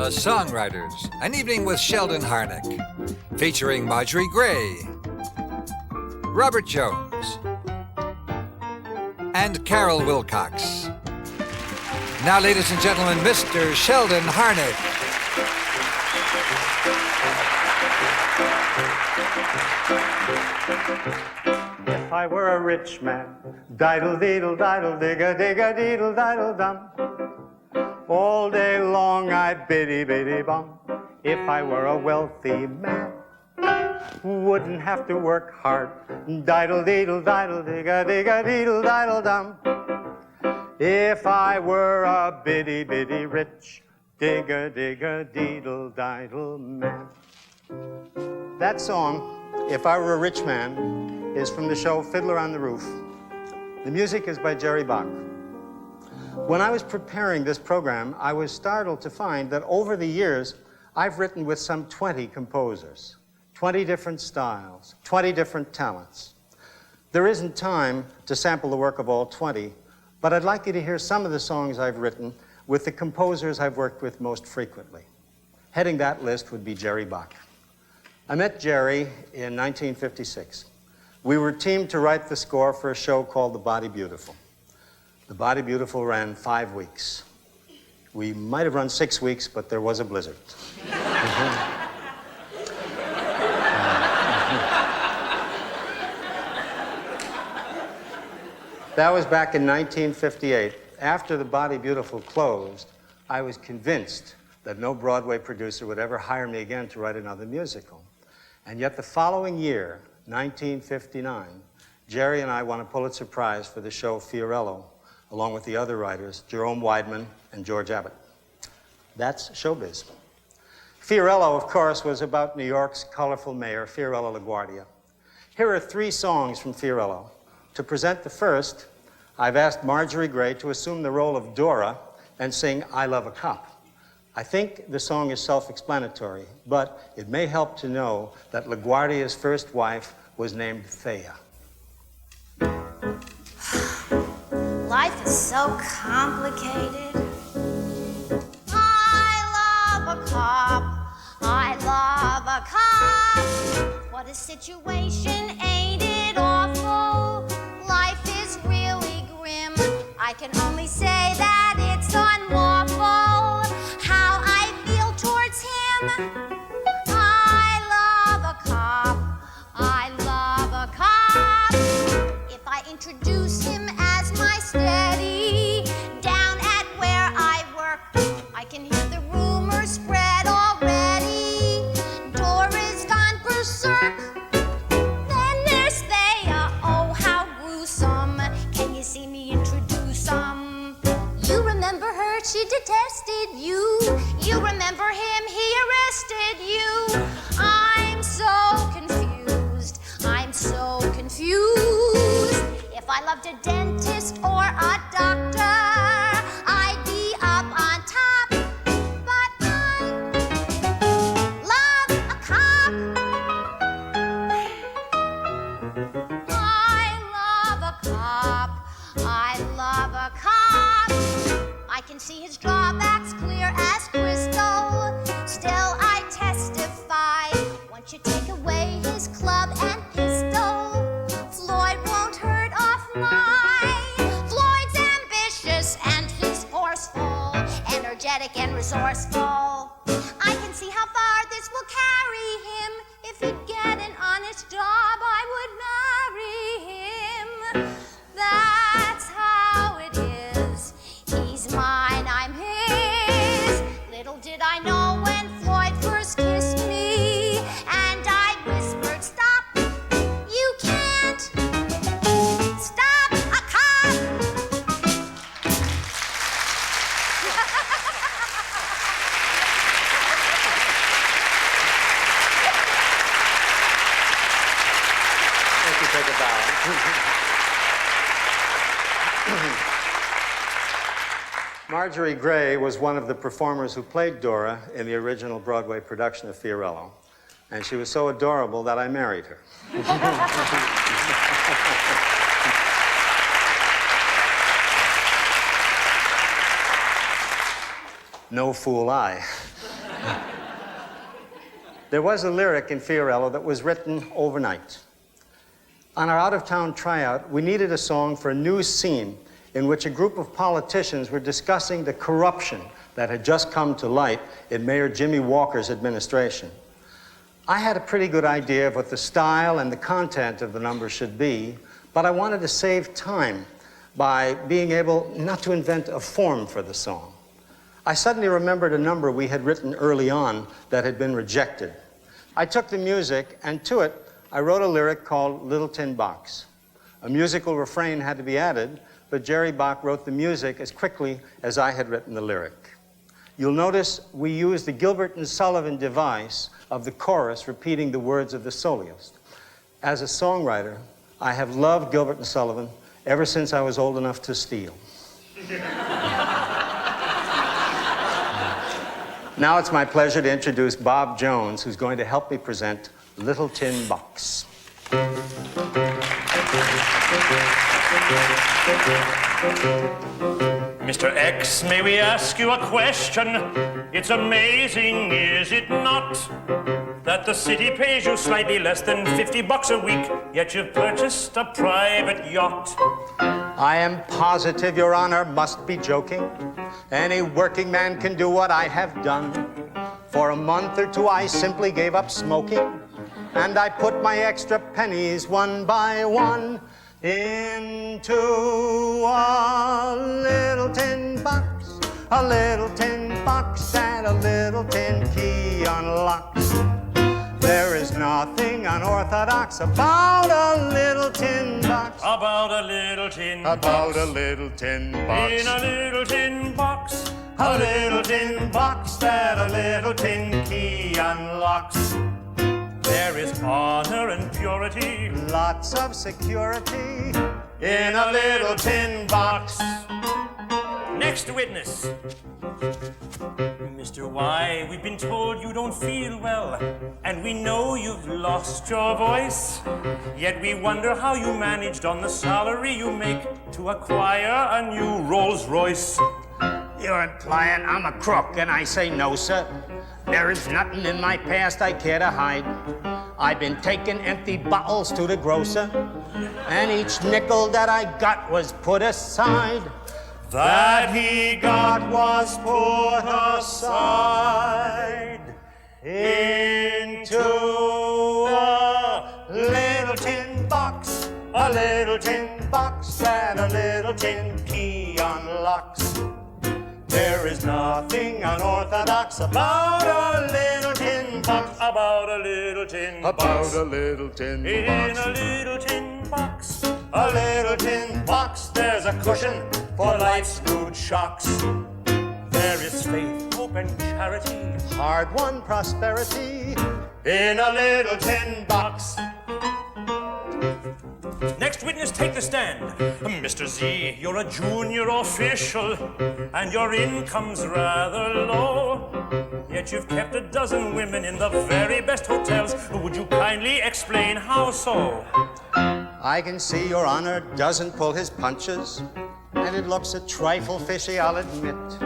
The Songwriters, an evening with Sheldon Harnick, featuring Margery Gray, Robert Jones, and Carol Wilcox. Now, ladies and gentlemen, Mr. Sheldon Harnick. If I were a rich man, diddle-deedle-diddle-digga-digga-deedle-diddle-dum, all day long I'd biddy-biddy-bum. If I were a wealthy man, wouldn't have to work hard, diddle-deedle-diddle-digga-digga-deedle-diddle-dum. If I were a bitty-bitty rich, digga-digga-deedle-diddle man. That song, If I Were a Rich Man, is from the show Fiddler on the Roof. The music is by Jerry Bach. When I was preparing this program, I was startled to find that over the years, I've written with some 20 composers, 20 different styles, 20 different talents. There isn't time to sample the work of all 20, but I'd like you to hear some of the songs I've written with the composers I've worked with most frequently. Heading that list would be Jerry Bach. I met Jerry in 1956. We were teamed to write the score for a show called The Body Beautiful. The Body Beautiful ran 5 weeks. We might have run 6 weeks, but there was a blizzard. That was back in 1958. After The Body Beautiful closed, I was convinced that no Broadway producer would ever hire me again to write another musical. And yet the following year, 1959, Jerry and I won a Pulitzer Prize for the show Fiorello, along with the other writers, Jerome Weidman and George Abbott. That's showbiz. Fiorello, of course, was about New York's colorful mayor, Fiorello LaGuardia. Here are 3 songs from Fiorello. To present the first, I've asked Margery Gray to assume the role of Dora and sing I Love a Cop. I think the song is self-explanatory, but it may help to know that LaGuardia's first wife was named Thea. Life is so complicated. I love a cop. I love a cop. What a situation, ain't it awful? Life is really grim. I can only say that it's unlawful. How I feel towards him. I love a cop. I love a cop. If I introduce him as my steady, down at where I work, I can hear the rumors spread already. Dora's gone berserk. Then there's Thea. Oh, how gruesome. Can you see me introduce them? You remember her, she detested you. You remember him, he arrested you. I'm so confused. I'm so confused. If I loved a dentist or a doctor, I'd be up on top. But I love a cop. I love a cop. I love a cop. I can see his drawbacks clear as crystal. Still I testify. Once you take away his club and pistol, Floyd won't hurt off mine. Floyd's ambitious and he's forceful, energetic and resourceful. I can see how far this will carry him. If he'd get an honest job, I would marry him. That's how it is. He's mine, I'm his. Little did I know when Floyd first kissed me, and I whispered, stop, you can't stop a cop. Thank you, take a bow. Margery Gray was one of the performers who played Dora in the original Broadway production of Fiorello, and she was so adorable that I married her. No fool I. There was a lyric in Fiorello that was written overnight. On our out-of-town tryout, we needed a song for a news scene in which a group of politicians were discussing the corruption that had just come to light in Mayor Jimmy Walker's administration. I had a pretty good idea of what the style and the content of the number should be, but I wanted to save time by being able not to invent a form for the song. I suddenly remembered a number we had written early on that had been rejected. I took the music, and to it, I wrote a lyric called Little Tin Box. A musical refrain had to be added, but Jerry Bach wrote the music as quickly as I had written the lyric. You'll notice we used the Gilbert and Sullivan device of the chorus repeating the words of the soloist. As a songwriter, I have loved Gilbert and Sullivan ever since I was old enough to steal. Now it's my pleasure to introduce Bob Jones, who's going to help me present Little Tin Box. Mr. X, may we ask you a question? It's amazing, is it not, that the city pays you slightly less than $50 a week, yet you've purchased a private yacht? I am positive Your Honor must be joking. Any working man can do what I have done. For a month or two I simply gave up smoking, and I put my extra pennies one by one into a little tin box, a little tin box that a little tin key unlocks. There is nothing unorthodox about a little tin box. About a little tin box. About a little tin box. In a little tin box. A little tin box that a little tin key unlocks. There is honor and purity. Lots of security in a little tin box. Next witness. Mr. Y, we've been told you don't feel well, and we know you've lost your voice. Yet we wonder how you managed on the salary you make to acquire a new Rolls Royce. You're implying I'm a crook, and I say no, sir. There is nothing in my past I care to hide. I've been taking empty bottles to the grocer, and each nickel that I got was put aside. That he got was put aside into a little tin box, a little tin box that a little tin key unlocks. There is nothing unorthodox about a little tin box. About a little tin box. About a little tin box. In a little tin box. A little tin box, there's a cushion for life's rude shocks. There is faith, hope, and charity. Hard-won prosperity in a little tin box. Next witness, take the stand. Mr. Z, you're a junior official, and your income's rather low. Yet you've kept a dozen women in the very best hotels. Would you kindly explain how so? I can see Your Honor doesn't pull his punches, and it looks a trifle fishy, I'll admit.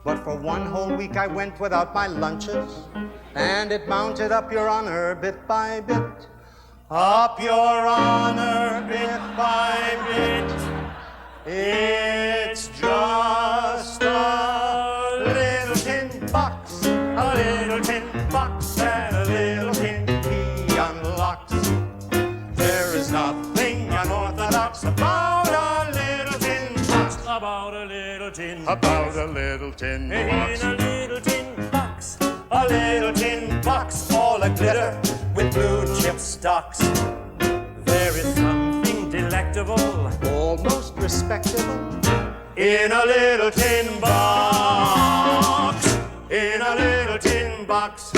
But for one whole week I went without my lunches, and it mounted up, Your Honor, bit by bit. Up, Your Honor, bit by bit. It's just a little tin box, a little tin box, and a little tin key unlocks. There is nothing unorthodox about a little tin box. About a little tin box. About a little tin box. In a little tin box. A little tin box, all a glitter with blue chip stocks. There is something delectable, almost respectable, in a little tin box. In a little tin box.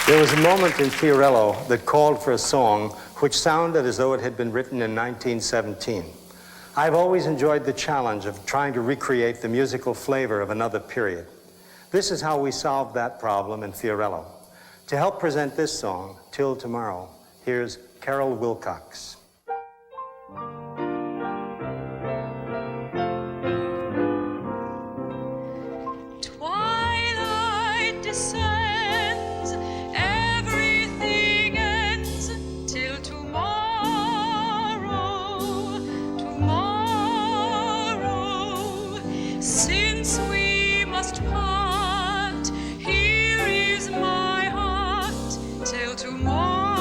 There was a moment in Fiorello that called for a song which sounded as though it had been written in 1917. I've always enjoyed the challenge of trying to recreate the musical flavor of another period. This is how we solved that problem in Fiorello. To help present this song, Till Tomorrow, here's Carol Wilcox. Twilight descends, everything ends till tomorrow, tomorrow. Since we must part, here is my heart till tomorrow.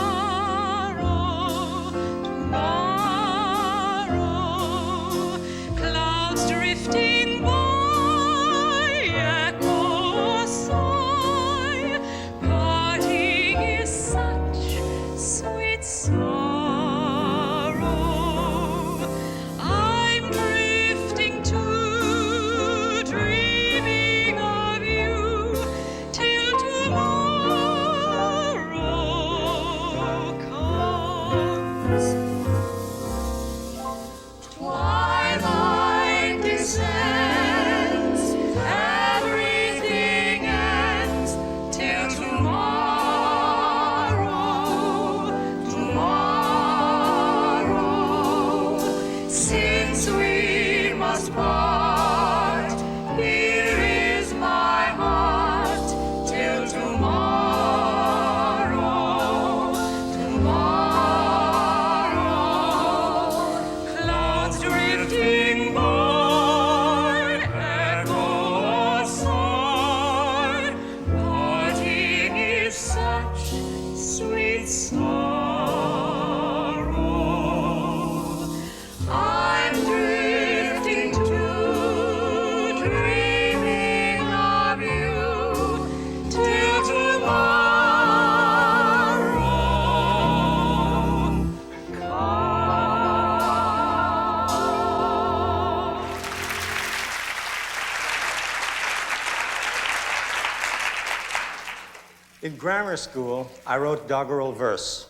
In grammar school, I wrote doggerel verse.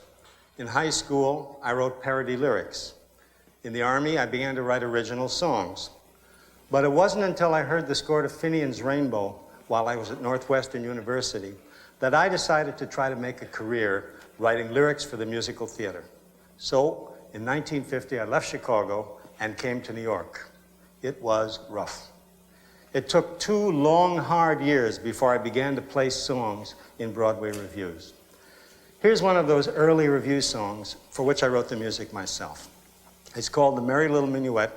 In high school, I wrote parody lyrics. In the Army, I began to write original songs. But it wasn't until I heard the score to Finian's Rainbow while I was at Northwestern University that I decided to try to make a career writing lyrics for the musical theater. So, in 1950, I left Chicago and came to New York. It was rough. It took 2 long, hard years before I began to play songs in Broadway revues. Here's one of those early revue songs for which I wrote the music myself. It's called The Merry Little Minuet,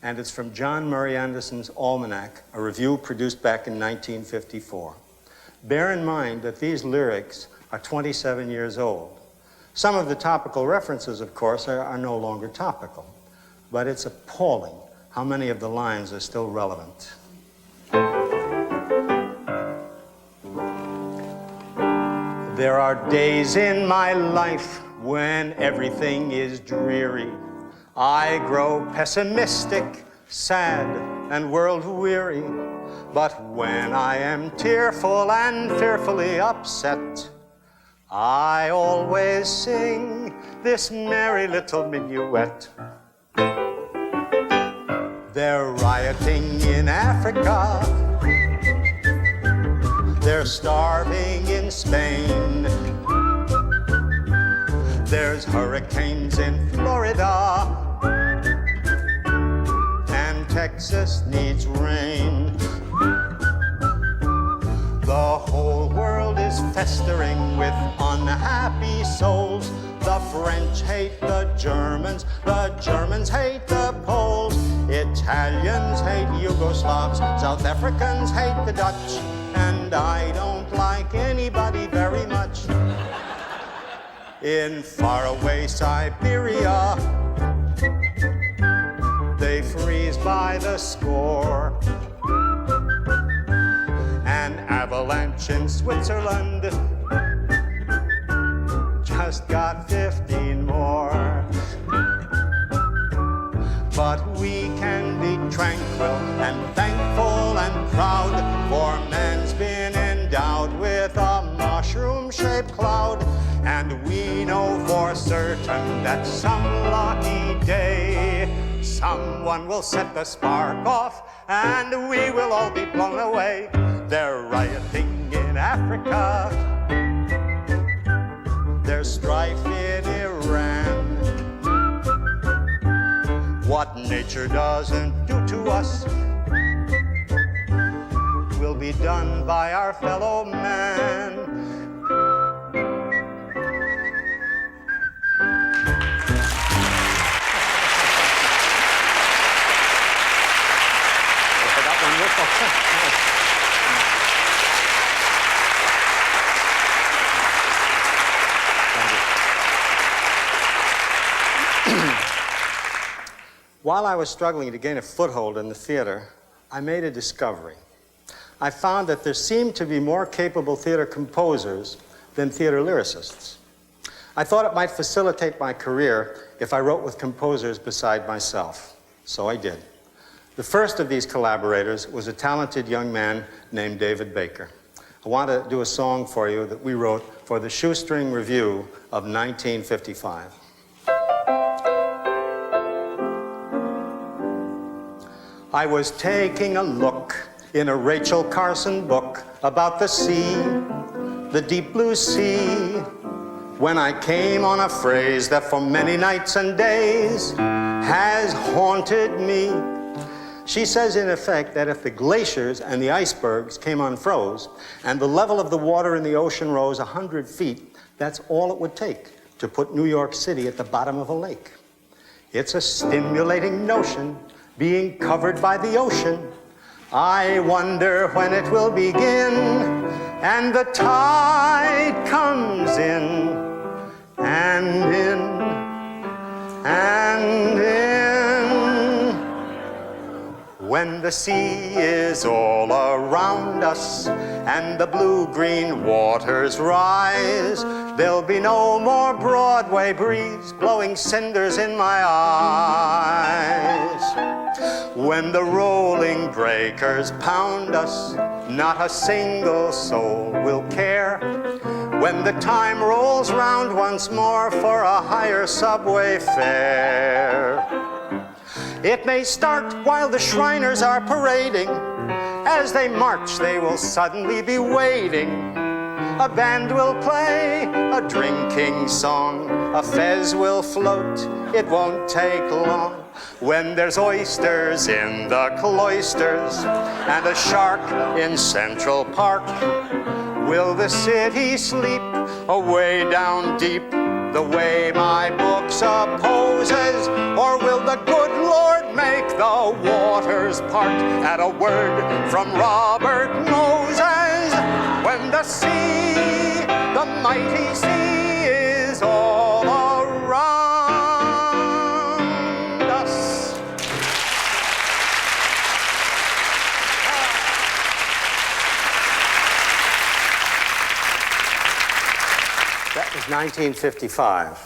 and it's from John Murray Anderson's Almanac, a revue produced back in 1954. Bear in mind that these lyrics are 27 years old. Some of the topical references, of course, are no longer topical, but it's appalling how many of the lines are still relevant. There are days in my life when everything is dreary. I grow pessimistic, sad, and world-weary. But when I am tearful and fearfully upset, I always sing this merry little minuet. They're rioting in Africa. They're starving in Spain. There's hurricanes in Florida. And Texas needs rain. The whole world is festering with unhappy souls. The French hate the Germans hate the Poles. Italians hate Yugoslavs, South Africans hate the Dutch, and I don't like anybody very much. In faraway Siberia, they freeze by the score. An avalanche in Switzerland just got 15 more. But we can be tranquil and thankful and proud, for man's been endowed with a mushroom-shaped cloud. And we know for certain that some lucky day, someone will set the spark off and we will all be blown away. They're rioting in Africa. There's strife in Iran. nature doesn't do to us will be done by our fellow man. While I was struggling to gain a foothold in the theater, I made a discovery. I found that there seemed to be more capable theater composers than theater lyricists. I thought it might facilitate my career if I wrote with composers beside myself. So I did. The first of these collaborators was a talented young man named David Baker. I want to do a song for you that we wrote for the Shoestring Revue of 1955. I was taking a look in a Rachel Carson book about the sea, the deep blue sea, when I came on a phrase that for many nights and days has haunted me. She says, in effect, that if the glaciers and the icebergs came unfroze and the level of the water in the ocean rose 100 feet, that's all it would take to put New York City at the bottom of a lake. It's a stimulating notion, being covered by the ocean. I wonder when it will begin, and the tide comes in, and in, and in. When the sea is all around us, and the blue-green waters rise, there'll be no more Broadway breeze blowing cinders in my eyes. When the rolling breakers pound us, not a single soul will care. When the time rolls round once more for a higher subway fare. It may start while the Shriners are parading. As they march, they will suddenly be waiting. A band will play a drinking song. A fez will float, it won't take long. When there's oysters in the cloisters and a shark in Central Park, will the city sleep away down deep the way my book supposes? Or will the good Lord make the waters part at a word from Robert Moses? When the sea, the mighty sea, is all around us. That was 1955.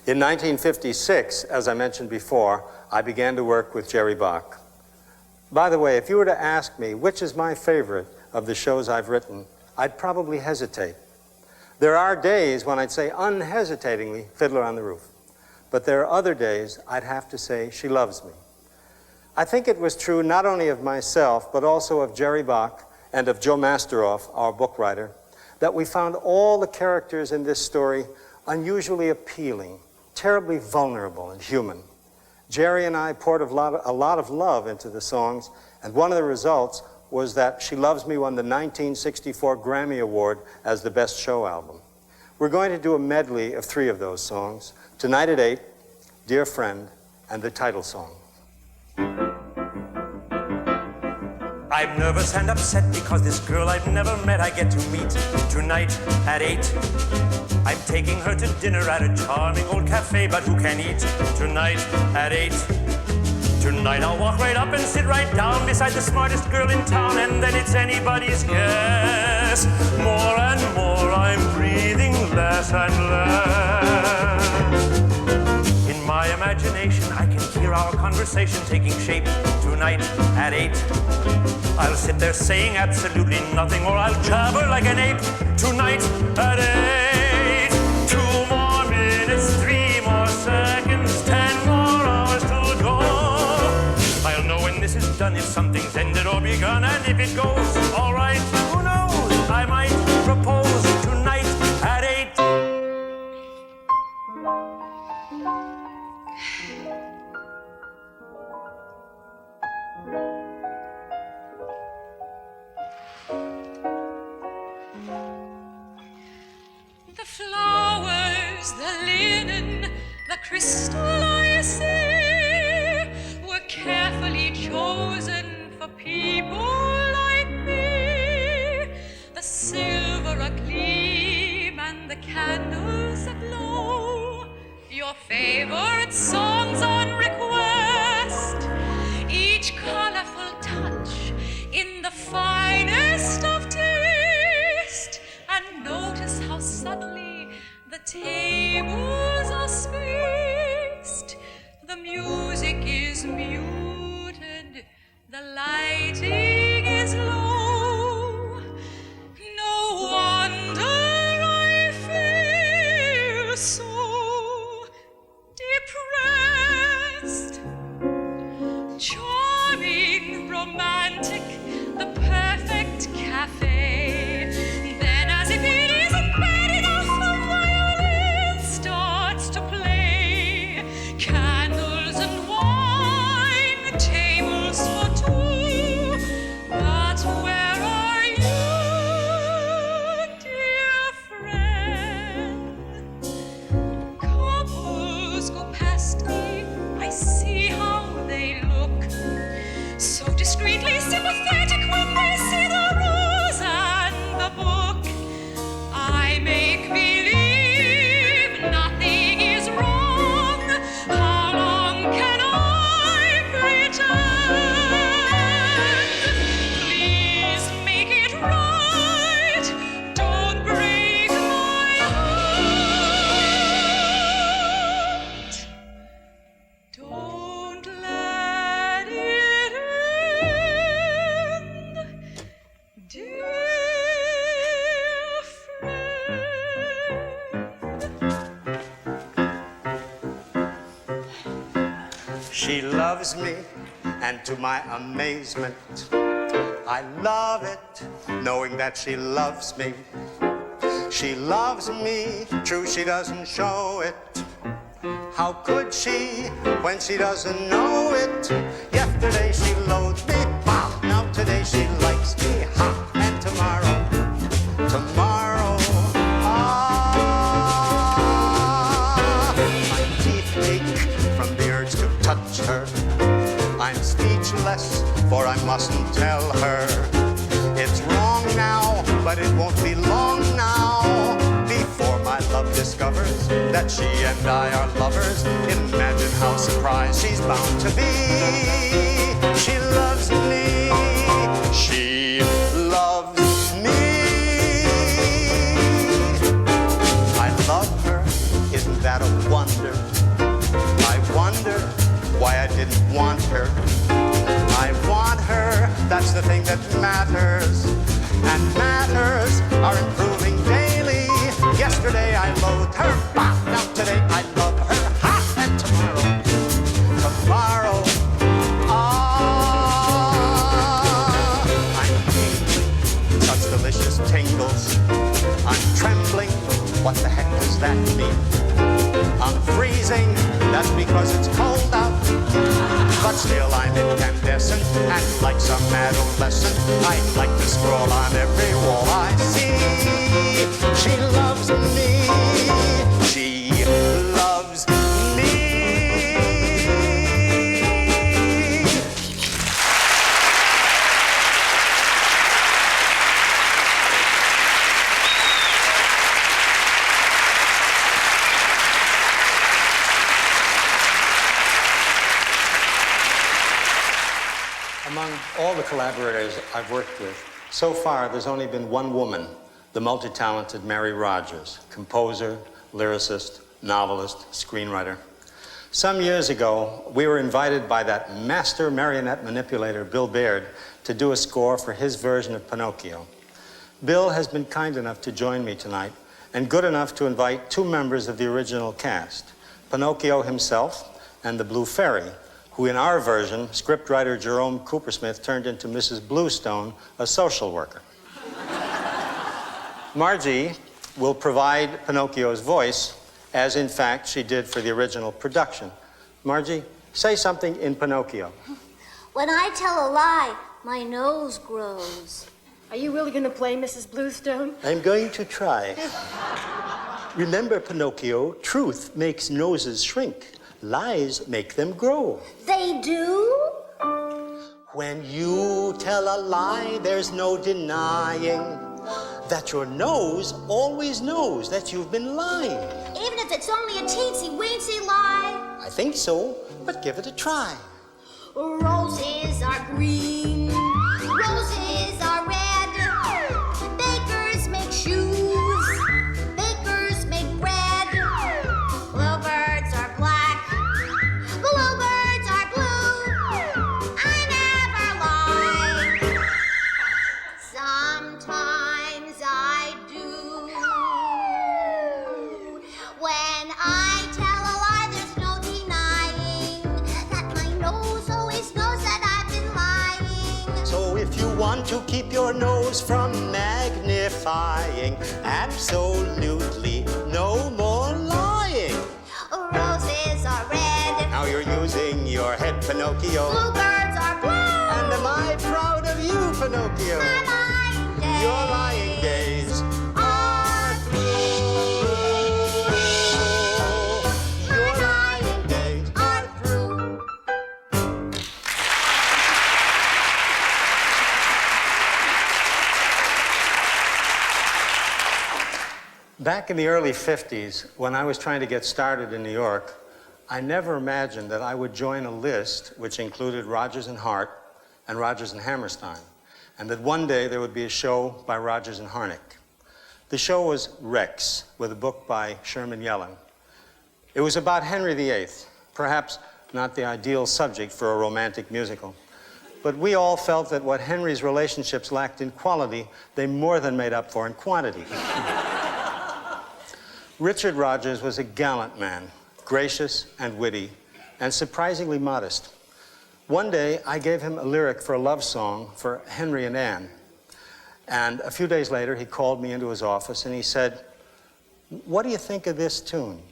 In 1956, as I mentioned before, I began to work with Jerry Bach. By the way, if you were to ask me which is my favorite of the shows I've written, I'd probably hesitate. There are days when I'd say unhesitatingly, Fiddler on the Roof. But there are other days I'd have to say, She Loves Me. I think it was true not only of myself, but also of Jerry Bach and of Joe Masteroff, our book writer, that we found all the characters in this story unusually appealing, terribly vulnerable and human. Jerry and I poured a lot of love into the songs, and one of the results was that She Loves Me won the 1964 Grammy Award as the Best Show Album. We're going to do a medley of 3 of those songs, Tonight at 8, Dear Friend, and the title song. I'm nervous and upset because this girl I've never met I get to meet tonight at 8. I'm taking her to dinner at a charming old cafe, but who can eat tonight at 8? Tonight I'll walk right up and sit right down beside the smartest girl in town, and then it's anybody's guess. More and more I'm breathing less and less. In my imagination I can hear our conversation taking shape tonight at 8. I'll sit there saying absolutely nothing, or I'll jabber like an ape tonight at 8. 2 more minutes, 3 more seconds, 10 more hours to go. I'll know when this is done, if something's ended or begun, and if it goes all right, who knows? I might propose tonight at 8. crystal I see were carefully chosen for people like me. The silver agleam and the candles aglow, your favorite songs on request, each colorful touch in the finest of taste. And notice how subtly the tables are spaced. The music is muted, the lighting is low. No wonder I feel so depressed. Charming, romantic, the perfect cafe. Then, as if it isn't bad enough, the violin starts to play. Candles and wine, tables for two. But where are you, dear friend? Couples go past me, I see how they look, so discreetly sympathetic when they see the rose and the book. I make believe nothing is wrong. How long can I pretend? Please make it right. Don't break my heart. Don't let it end, dear friend. She loves me, and to my amazement, I love it, knowing that she loves me. She loves me, true, she doesn't show it. How could she, when she doesn't know it? Yesterday she loathed me, bah! Now today she likes me, ha! And tomorrow, my teeth ache from the urge to touch her. I'm speechless, for I mustn't tell her. It's wrong now, but it won't be long now before my love discovers that she and I are lovers. Imagine how surprised she's bound to be. She loves me. She loves me. I love her. Isn't that a wonder? I wonder why I didn't want her. I want her, that's the thing that matters. And matters are improving daily. Yesterday I loathed her, bah! Now today I love her, ha! And tomorrow, I'm tingling, such delicious tingles. I'm trembling, what the heck does that mean? I'm freezing, that's because it's cold out. But still I'm incandescent, and like some adolescent, I'd like to scroll on every wall I see. She loves me. She loves me. Among all the collaborators I've worked with, so far there's only been one woman, the multi-talented Mary Rodgers, composer, lyricist, novelist, screenwriter. Some years ago, we were invited by that master marionette manipulator, Bill Baird, to do a score for his version of Pinocchio. Bill has been kind enough to join me tonight and good enough to invite two members of the original cast, Pinocchio himself and the Blue Fairy, who in our version, scriptwriter Jerome Coopersmith turned into Mrs. Bluestone, a social worker. Margie will provide Pinocchio's voice, as in fact she did for the original production. Margie, say something in Pinocchio. When I tell a lie, my nose grows. Are you really going to play Mrs. Bluestone? I'm going to try. Remember, Pinocchio, truth makes noses shrink. Lies make them grow. They do? When you tell a lie, there's no denying that your nose always knows that you've been lying. Even if it's only a teensy-weensy lie. I think so, but give it a try. Roses are green, roses are red. Bakers make shoes, bakers make bread. Bluebirds are black, bluebirds are blue. I never lie. Sometimes I do. When I tell a lie, there's no denying that my nose always knows that I've been lying. So if you want to keep your nose from magnifying, absolutely no more lying. Roses are red, Now you're using your head, Pinocchio. bluebirds are blue. And am I proud of you, Pinocchio? My lying days Your lying days are through. Your lying days are through. Back in the early 50s, when I was trying to get started in New York, I never imagined that I would join a list which included Rodgers and Hart and Rodgers and Hammerstein, and that one day there would be a show by Rodgers and Harnick. The show was Rex, with a book by Sherman Yellen. It was about Henry VIII, perhaps not the ideal subject for a romantic musical. But we all felt that what Henry's relationships lacked in quality, they more than made up for in quantity. Richard Rodgers was a gallant man, gracious and witty, and surprisingly modest. One day, I gave him a lyric for a love song for Henry and Anne. And a few days later, he called me into his office and he said, "What do you think of this tune?"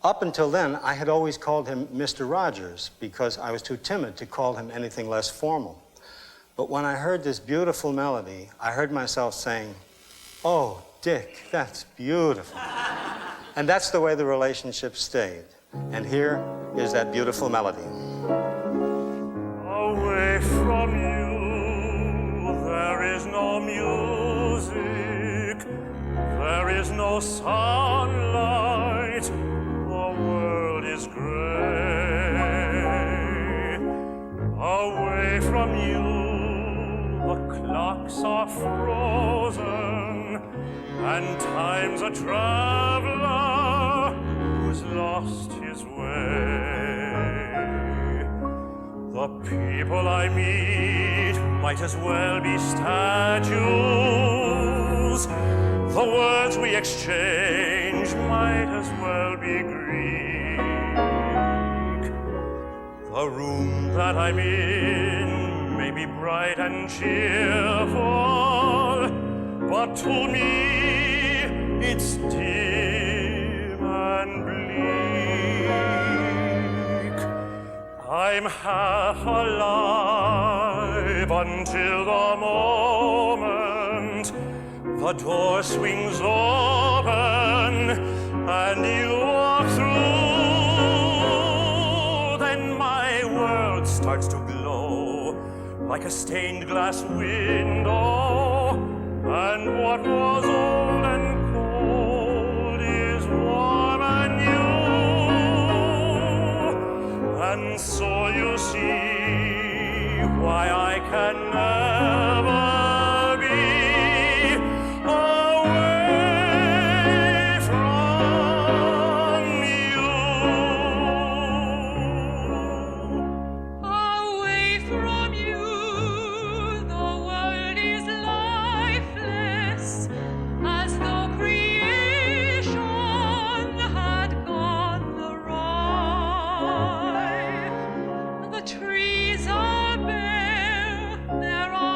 Up until then, I had always called him Mr. Rodgers because I was too timid to call him anything less formal. But when I heard this beautiful melody, I heard myself saying, "Oh, Dick, that's beautiful." And that's the way the relationship stayed. And here is that beautiful melody. Away from you, there is no music, there is no sunlight, the world is gray. Away from you, the clocks are frozen, and time's a traveler who's lost his way. The people I meet might as well be statues. The words we exchange might as well be Greek. The room that I'm in may be bright and cheerful, but to me it's dim and bleak. I'm half alive until the moment the door swings open and you walk through. Then my world starts to glow like a stained glass window, and what was old and cold is warm and new. And so you see why I can never be away from you. Away from you, the world is lifeless, as though creation had gone awry. The trees are bare, there are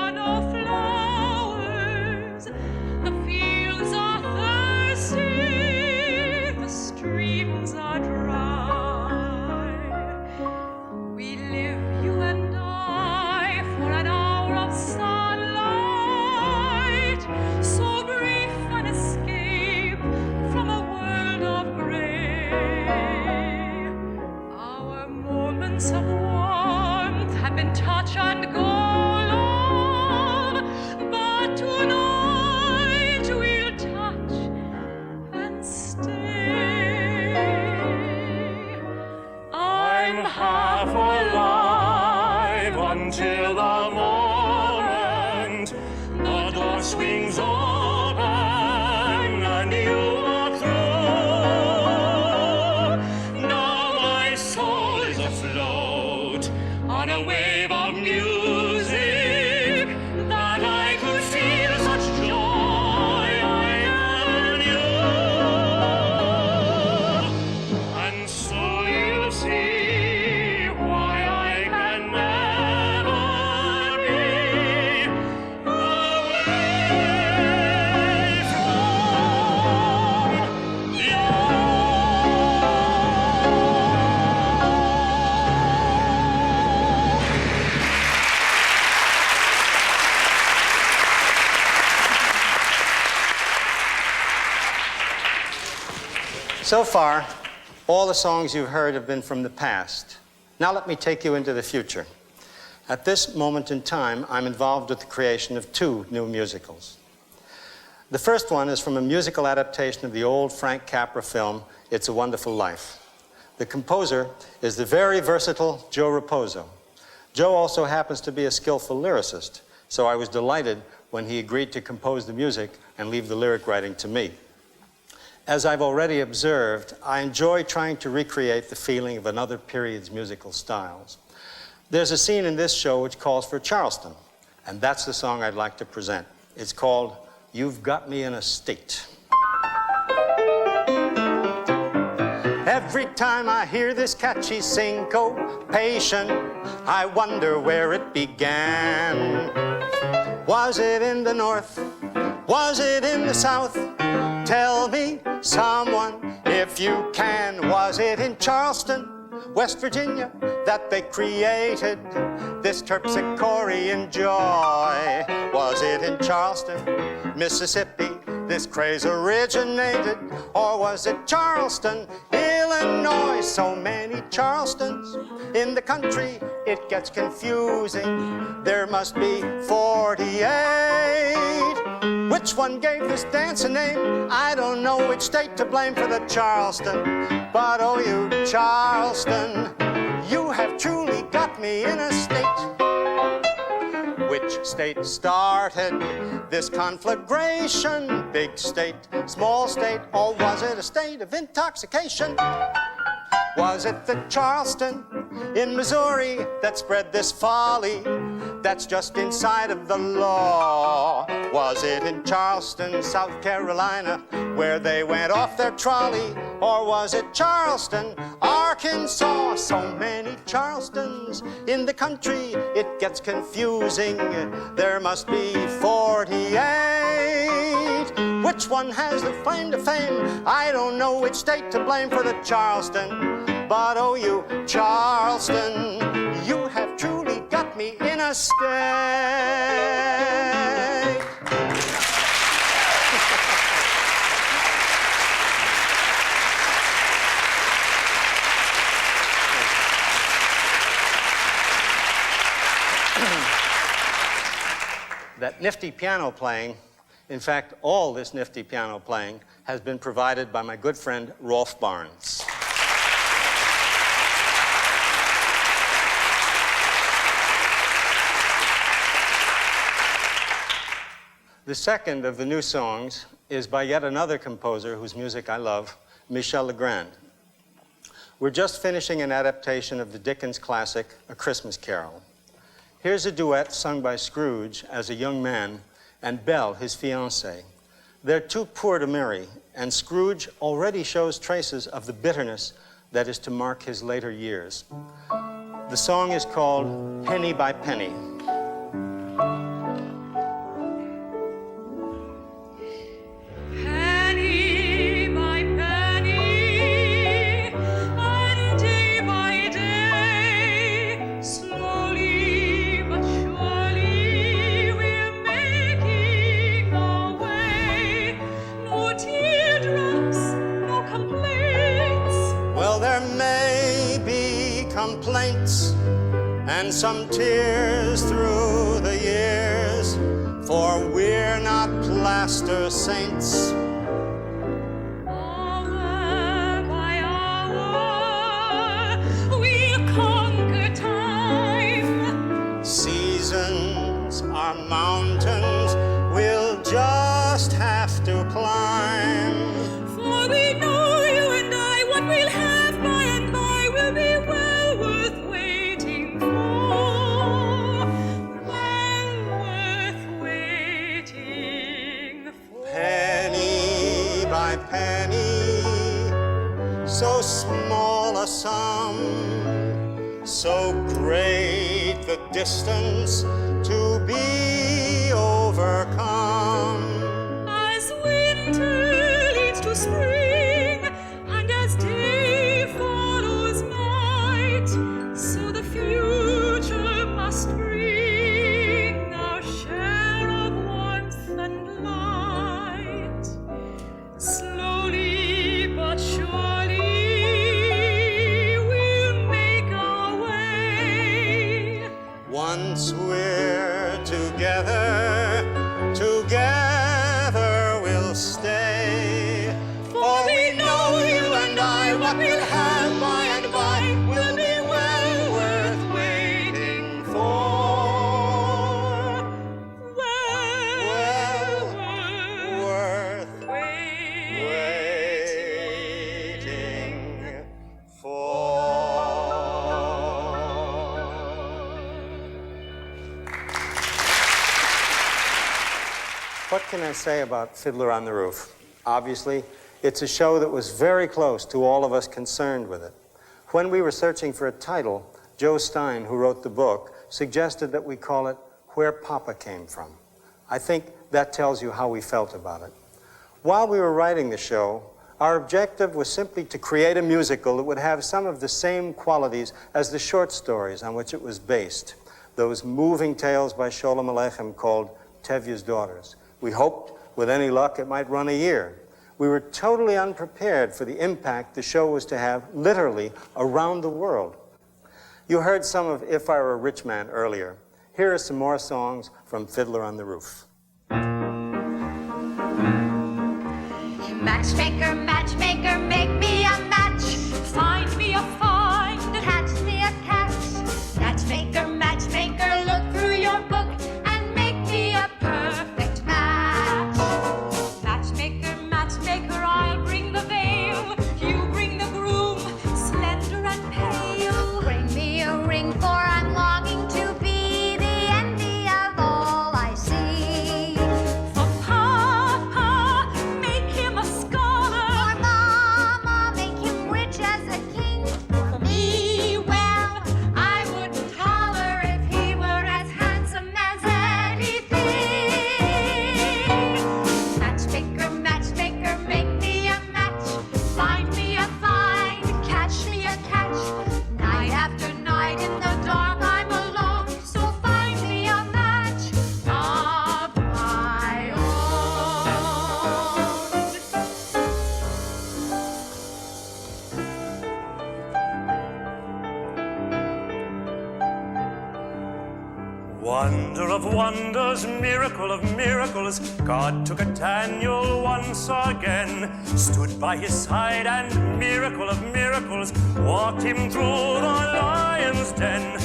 the door swings open and you walk through. Now my soul is afloat on a wave of music that I could feel such joy I am in you. And so you see why I can never be away from you. So far, all the songs you've heard have been from the past. Now let me take you into the future. At this moment in time, I'm involved with the creation of 2 new musicals. The first one is from a musical adaptation of the old Frank Capra film, It's a Wonderful Life. The composer is the very versatile Joe Raposo. Joe also happens to be a skillful lyricist, so I was delighted when he agreed to compose the music and leave the lyric writing to me. As I've already observed, I enjoy trying to recreate the feeling of another period's musical styles. There's a scene in this show which calls for Charleston, and that's the song I'd like to present. It's called You've Got Me in a State. Every time I hear this catchy syncopation, I wonder where it began. Was it in the North? Was it in the South? Tell me, someone, if you can. Was it in Charleston, West Virginia, that they created this terpsichorean joy? Was it in Charleston, Mississippi, this craze originated? Or was it Charleston, Illinois? So many Charlestons in the country, it gets confusing. There must be 48. Which one gave this dance a name? I don't know which state to blame for the Charleston. But oh, you Charleston, you have truly got me in a state. Which state started this conflagration? Big state, small state, or was it a state of intoxication? Was it the Charleston in Missouri that spread this folly that's just inside of the law? Was it in Charleston, South Carolina, where they went off their trolley? Or was it Charleston, Arkansas? So many Charlestons in the country, it gets confusing. There must be 48. Which one has the claim to fame? I don't know which state to blame for the Charleston. But oh, you Charleston, you have truly got me in a state. That nifty piano playing, in fact, all this nifty piano playing, has been provided by my good friend Rolf Barnes. The second of the new songs is by yet another composer whose music I love, Michel Legrand. We're just finishing an adaptation of the Dickens classic, A Christmas Carol. Here's a duet sung by Scrooge as a young man and Belle, his fiancée. They're too poor to marry, and Scrooge already shows traces of the bitterness that is to mark his later years. The song is called Penny by Penny. And some tears through the years, for we're not plaster saints. Hour by hour, we'll conquer time. Seasons are mountains, we my penny, so small a sum, so great the distance to be overcome. As winter leads to spring, and as day follows night, so the future must bring our share of warmth and light. Slowly but surely we'll make our way. Once we're together, together we'll stay. For we know you and I, what we'll have by and by will be well worth waiting for. Well worth waiting for. What can I say about Fiddler on the Roof? Obviously, it's a show that was very close to all of us concerned with it. When we were searching for a title, Joe Stein, who wrote the book, suggested that we call it Where Papa Came From. I think that tells you how we felt about it. While we were writing the show, our objective was simply to create a musical that would have some of the same qualities as the short stories on which it was based, those moving tales by Sholem Aleichem called Tevye's Daughters. We hoped, with any luck, it might run a year. We were totally unprepared for the impact the show was to have literally around the world. You heard some of If I Were a Rich Man earlier. Here are some more songs from Fiddler on the Roof. Matchmaker, matchmaker, make me a match. Find me a find. Catch me a catch. Matchmaker, matchmaker, look through your book and make me a perfect match. Matchmaker, matchmaker, I'll bring the veil. You bring the groom, slender and pale. Bring me a ring, for I'm longing to be the envy of all I see. For Papa, make him a scholar. For Mama, make him rich as a king. For me, well, I wouldn't holler if he were as handsome as anything. Matchmaker, matchmaker, make me a match. Find me a find, catch me a catch. Night after night in the dark I'm alone, so find me a match of my own. Wonder of wonders, miracle of miracles, God took a Daniel once again, stood by his side and miracle of miracles, walked him through the lion's den.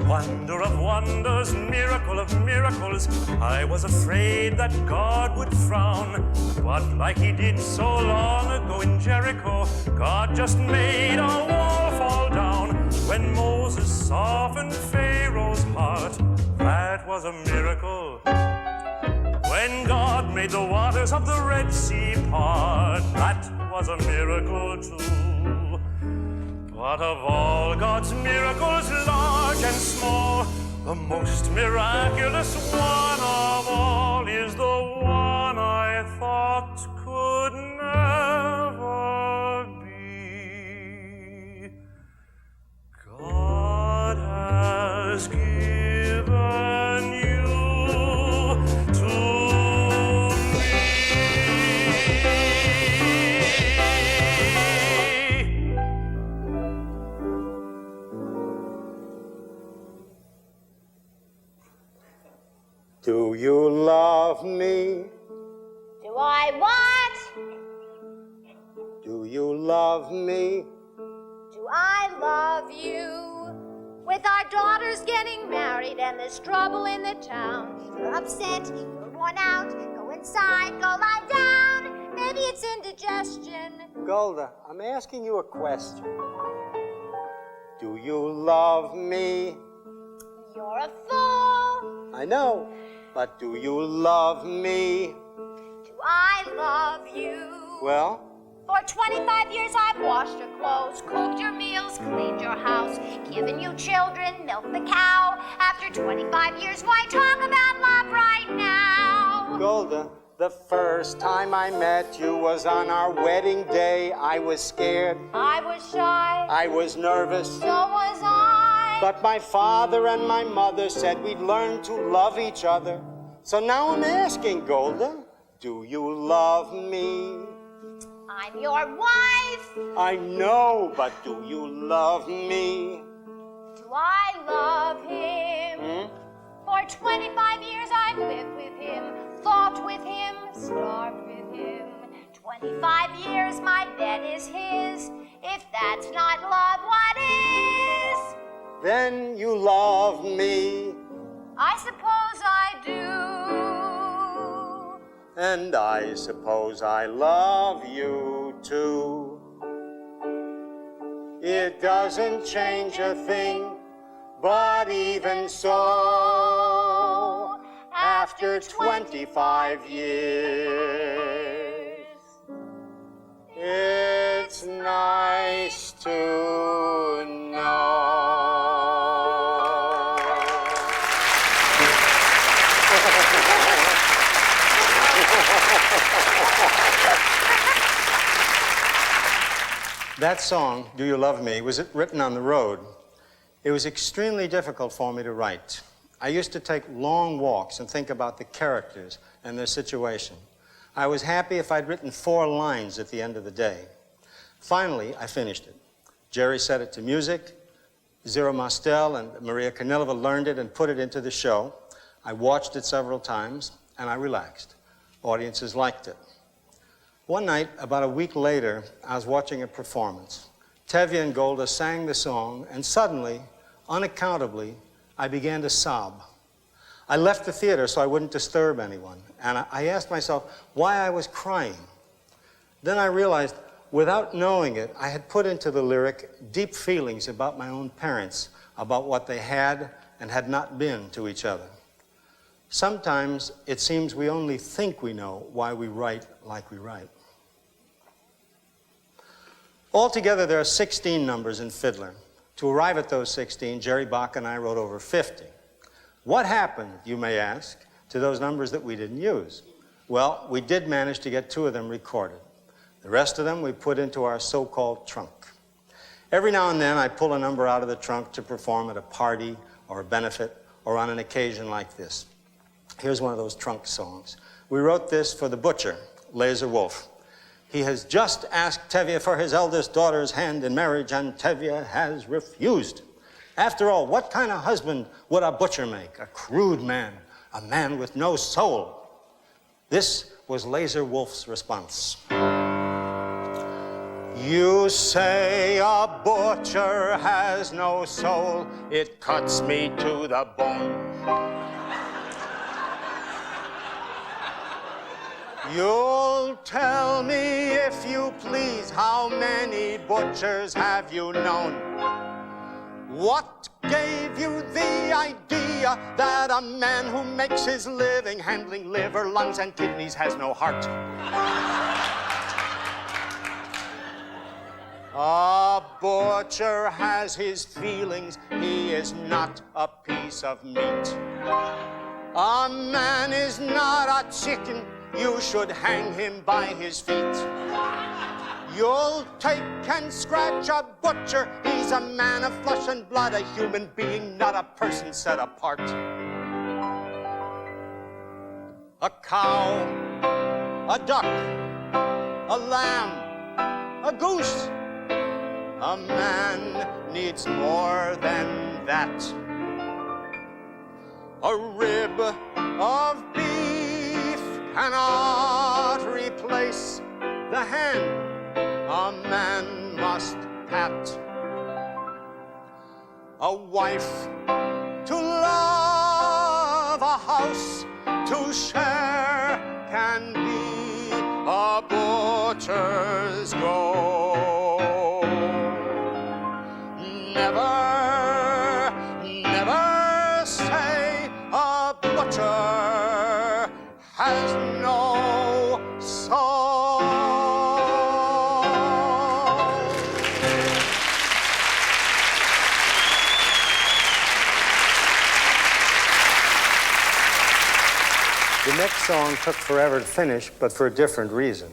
Wonder of wonders, miracle of miracles, I was afraid that God would frown, but like he did so long ago in Jericho, God just made a wall fall down. When Moses softened Pharaoh's heart, that was a miracle. When God made the waters of the Red Sea part, that was a miracle too. But of all God's miracles, large and small, the most miraculous one of all is the one I thought could never be. God has given you to me. Do you love me? Do I what? Do you love me? Do I love you? With our daughters getting married and there's trouble in the town, you're upset, you're worn out, go inside, go lie down. Maybe it's indigestion. Golda, I'm asking you a question. Do you love me? You're a fool. I know, but do you love me? Do I love you? Well? For 25 years I've washed your clothes, cooked your meals, cleaned your house, given you children, milked the cow. After 25 years, why talk about love right now? Golda, the first time I met you was on our wedding day. I was scared. I was shy. I was nervous. So was I. But my father and my mother said we'd learn to love each other. So now I'm asking, Golda, do you love me? I'm your wife. I know, but do you love me? Do I love him? For 25 years I've lived with him, thought with him, starved with him. 25 years my bed is his. If that's not love, what is? Then you love me. I suppose I do. And I suppose I love you too. It doesn't change a thing, but even so, after 25 years, it's nice to know. That song, Do You Love Me, was written on the road. It was extremely difficult for me to write. I used to take long walks and think about the characters and their situation. I was happy if I'd written 4 lines at the end of the day. Finally, I finished it. Jerry set it to music. Zero Mostel and Maria Kornilova learned it and put it into the show. I watched it several times, and I relaxed. Audiences liked it. One night, about a week later, I was watching a performance. Tevye and Golda sang the song, and suddenly, unaccountably, I began to sob. I left the theater so I wouldn't disturb anyone, and I asked myself why I was crying. Then I realized, without knowing it, I had put into the lyric deep feelings about my own parents, about what they had and had not been to each other. Sometimes it seems we only think we know why we write like we write. Altogether, there are 16 numbers in Fiddler. To arrive at those 16, Jerry Bach and I wrote over 50. What happened, you may ask, to those numbers that we didn't use? Well, we did manage to get 2 of them recorded. The rest of them we put into our so-called trunk. Every now and then, I pull a number out of the trunk to perform at a party or a benefit or on an occasion like this. Here's one of those trunk songs. We wrote this for the butcher, Lazar Wolf. He has just asked Tevye for his eldest daughter's hand in marriage, and Tevye has refused. After all, what kind of husband would a butcher make? A crude man, a man with no soul. This was Lazar Wolf's response. You say a butcher has no soul. It cuts me to the bone. You'll tell me, if you please, how many butchers have you known? What gave you the idea that a man who makes his living handling liver, lungs, and kidneys has no heart? A butcher has his feelings. He is not a piece of meat. A man is not a chicken. You should hang him by his feet. You'll take and scratch a butcher. He's a man of flesh and blood, a human being, not a person set apart. A cow, a duck, a lamb, a goose. A man needs more than that. A rib of beef cannot replace the hand a man must pat. A wife to love, a house to share, can be a butcher's goal. Never, never say a butcher has no soul. next song took forever to finish, but for a different reason.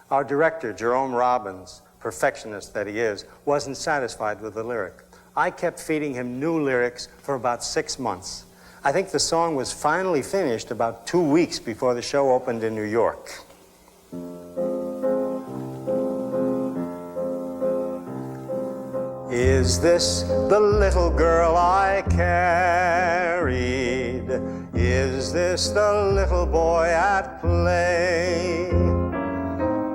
Our director, Jerome Robbins, perfectionist that he is, wasn't satisfied with the lyric. I kept feeding him new lyrics for about 6 months. I think the song was finally finished about 2 weeks before the show opened in New York. Is this the little girl I carried? Is this the little boy at play?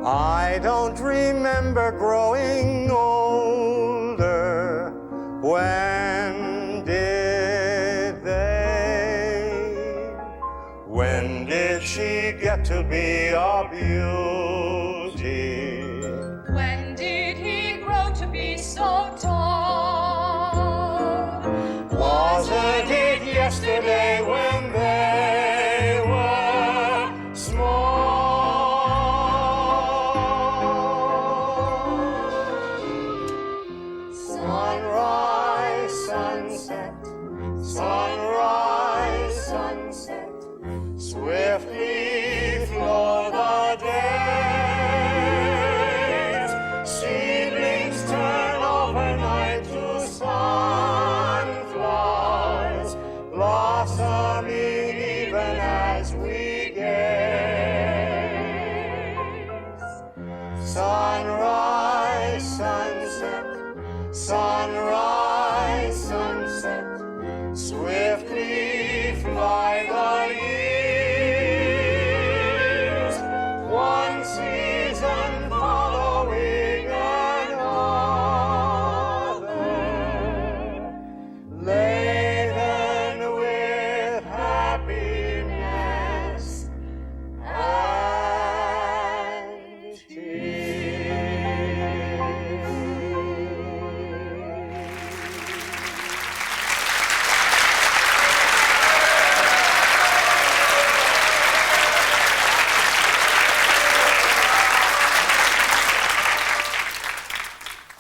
I don't remember growing older. When did they? When did she get to be a beauty? When did he grow to be so tall? Wasn't it yesterday when they were small? Sunrise, sunset, sunrise, sunset, swiftly flow the days. Seedlings turn overnight to sunflowers, blossoming even as we gaze. Sunrise, sunset, sunrise, sunset, swiftly fly the years, one season following another, laden with happiness and tears.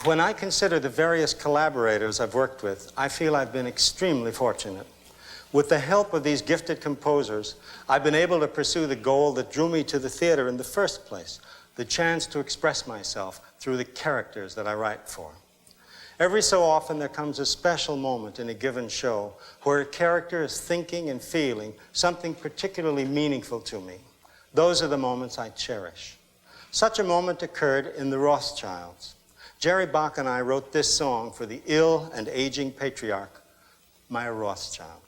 When I consider the various collaborators I've worked with, I feel I've been extremely fortunate. With the help of these gifted composers, I've been able to pursue the goal that drew me to the theater in the first place, the chance to express myself through the characters that I write for. Every so often there comes a special moment in a given show where a character is thinking and feeling something particularly meaningful to me. Those are the moments I cherish. Such a moment occurred in the Rothschilds. Jerry Bach and I wrote this song for the ill and aging patriarch, my Rothschild.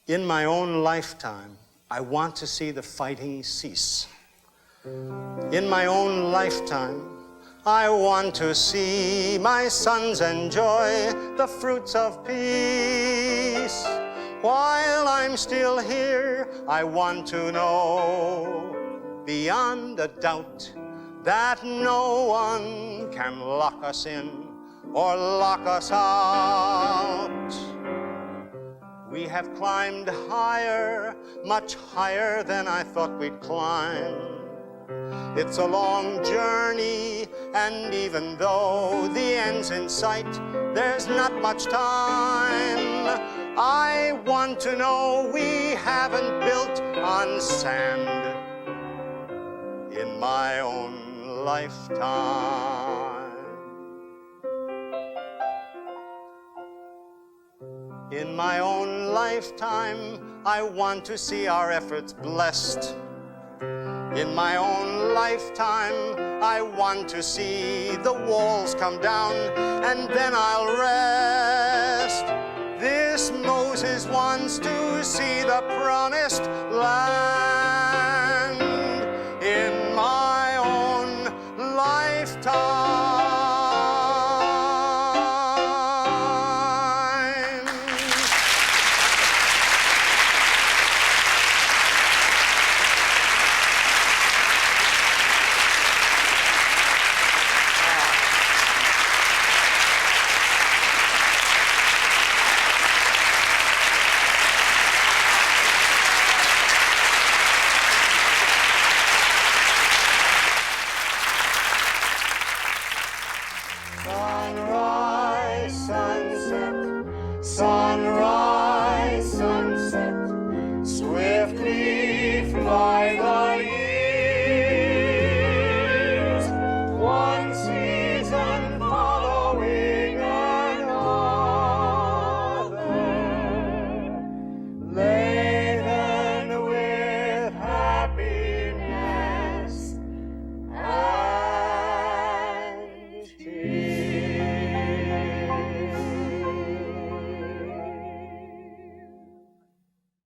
In my own lifetime, I want to see the fighting cease. In my own lifetime, I want to see my sons enjoy the fruits of peace. While I'm still here, I want to know beyond a doubt that no one can lock us in or lock us out. We have climbed higher, much higher than I thought we'd climb. It's a long journey, and even though the end's in sight, there's not much time. I want to know we haven't built on sand in my own lifetime. In my own lifetime, I want to see our efforts blessed. In my own lifetime, I want to see the walls come down, and then I'll rest. This Moses wants to see the promised land.